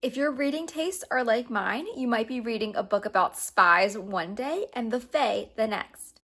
If your reading tastes are like mine, you might be reading a book about spies one day and the Fae the next.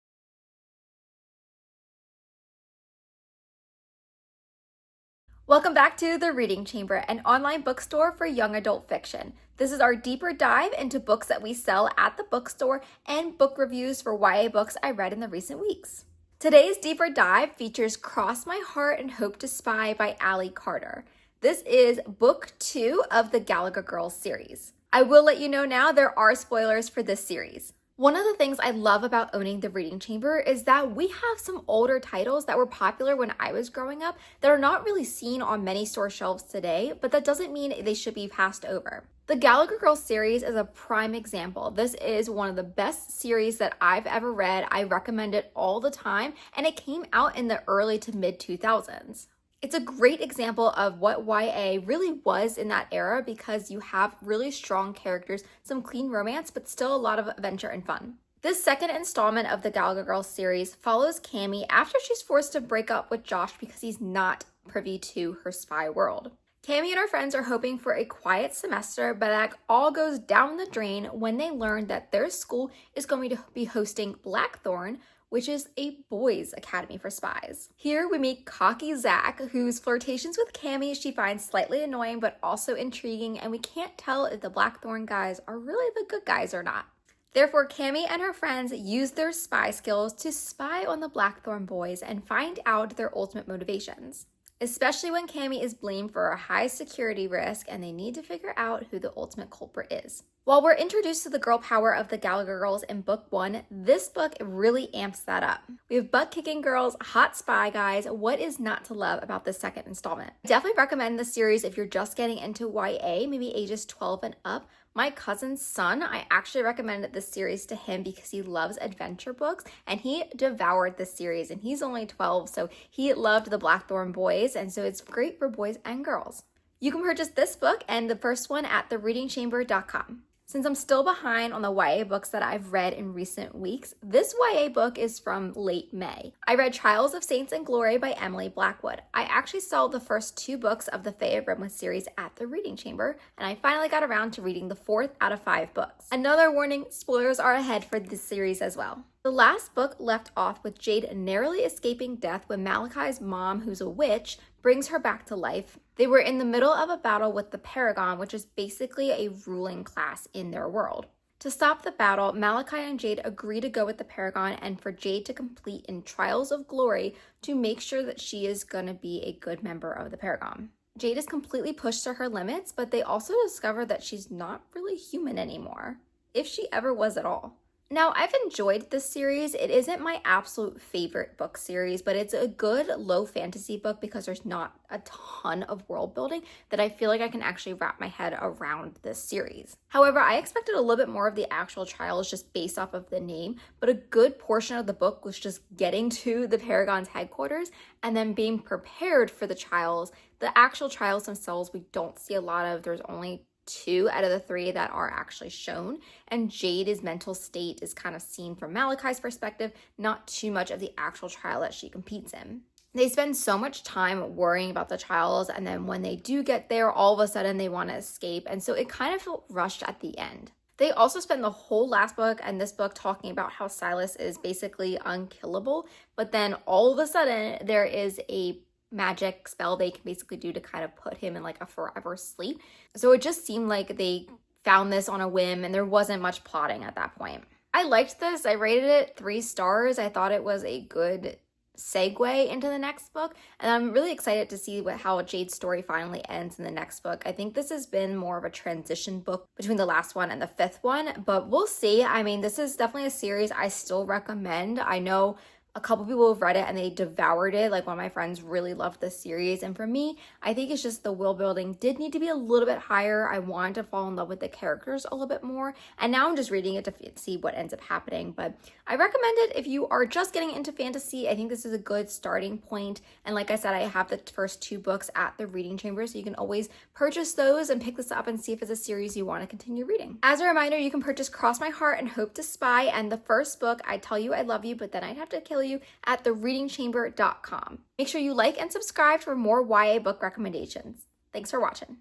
Welcome back to The Reading Chamber, an online bookstore for young adult fiction. This is our deeper dive into books that we sell at the bookstore and book reviews for YA books I read in the recent weeks. Today's deeper dive features Cross My Heart and Hope to Spy by Allie Carter. This is book 2 of the Gallagher Girls series. I will let you know now there are spoilers for this series. One of the things I love about owning the Reading Chamber is that we have some older titles that were popular when I was growing up that are not really seen on many store shelves today, but that doesn't mean they should be passed over. The Gallagher Girls series is a prime example. This is one of the best series that I've ever read. I recommend it all the time, and it came out in the early to mid 2000s. It's a great example of what YA really was in that era because you have really strong characters, some clean romance, but still a lot of adventure and fun. This second installment of the Gallagher Girls series follows Cami after she's forced to break up with Josh because he's not privy to her spy world. Cami and her friends are hoping for a quiet semester, but that all goes down the drain when they learn that their school is going to be hosting Blackthorne, which is a boys' academy for spies. Here we meet cocky Zach, whose flirtations with Cami she finds slightly annoying but also intriguing, and we can't tell if the Blackthorne guys are really the good guys or not. Therefore, Cami and her friends use their spy skills to spy on the Blackthorne boys and find out their ultimate motivations, especially when Cami is blamed for a high security risk and they need to figure out who the ultimate culprit is. While we're introduced to the girl power of the Gallagher Girls in book 1, this book really amps that up. We have butt-kicking girls, hot spy guys. What is not to love about this second installment? I definitely recommend this series if you're just getting into YA, maybe ages 12 and up. My cousin's son, I actually recommended this series to him because he loves adventure books and he devoured this series, and he's only 12, so he loved the Blackthorne boys, and so it's great for boys and girls. You can purchase this book and the first one at thereadingchamber.com. Since I'm still behind on the YA books that I've read in recent weeks, this YA book is from late May. I read Trials of Saints and Glory by Emily Blackwood. I actually saw the first 2 books of the Fae of Rewyth series at the Reading Chamber, and I finally got around to reading the 4th out of 5 books. Another warning, spoilers are ahead for this series as well. The last book left off with Jade narrowly escaping death when Malachi's mom, who's a witch, brings her back to life. They were in the middle of a battle with the Paragon, which is basically a ruling class in their world. To stop the battle, Malachi and Jade agree to go with the Paragon and for Jade to complete in Trials of Glory to make sure that she is going to be a good member of the Paragon. Jade is completely pushed to her limits, but they also discover that she's not really human anymore, if she ever was at all. Now, I've enjoyed this series. It isn't my absolute favorite book series, but it's a good low fantasy book because there's not a ton of world building that I feel like I can actually wrap my head around this series. However, I expected a little bit more of the actual trials just based off of the name, but a good portion of the book was just getting to the Paragon's headquarters and then being prepared for the trials. The actual trials themselves, we don't see a lot of. There's only 2 out of the 3 that are actually shown, and Jade's mental state is kind of seen from Malachi's perspective, not too much of the actual trial that she competes in. They spend so much time worrying about the trials, and then when they do get there, all of a sudden they want to escape, and so it kind of felt rushed at the end. They also spend the whole last book and this book talking about how Silas is basically unkillable, but then all of a sudden there is a magic spell they can basically do to kind of put him in like a forever sleep. So it just seemed like they found this on a whim and there wasn't much plotting at that point. I liked this. I rated it 3 stars. I thought it was a good segue into the next book, and I'm really excited to see how Jade's story finally ends in the next book. I think this has been more of a transition book between the last one and the 5th one, but we'll see. I mean, this is definitely a series I still recommend. I know a couple people have read it and they devoured it. Like one of my friends really loved this series. And for me, I think it's just the world building did need to be a little bit higher. I wanted to fall in love with the characters a little bit more. And now I'm just reading it to see what ends up happening. But I recommend it if you are just getting into fantasy. I think this is a good starting point. And like I said, I have the first 2 books at the Reading Chamber, so you can always purchase those and pick this up and see if it's a series you want to continue reading. As a reminder, you can purchase Cross My Heart and Hope to Spy and the first book, I Tell You I Love You, but then I'd have to kill you, at thereadingchamber.com. Make sure you like and subscribe for more YA book recommendations. Thanks for watching.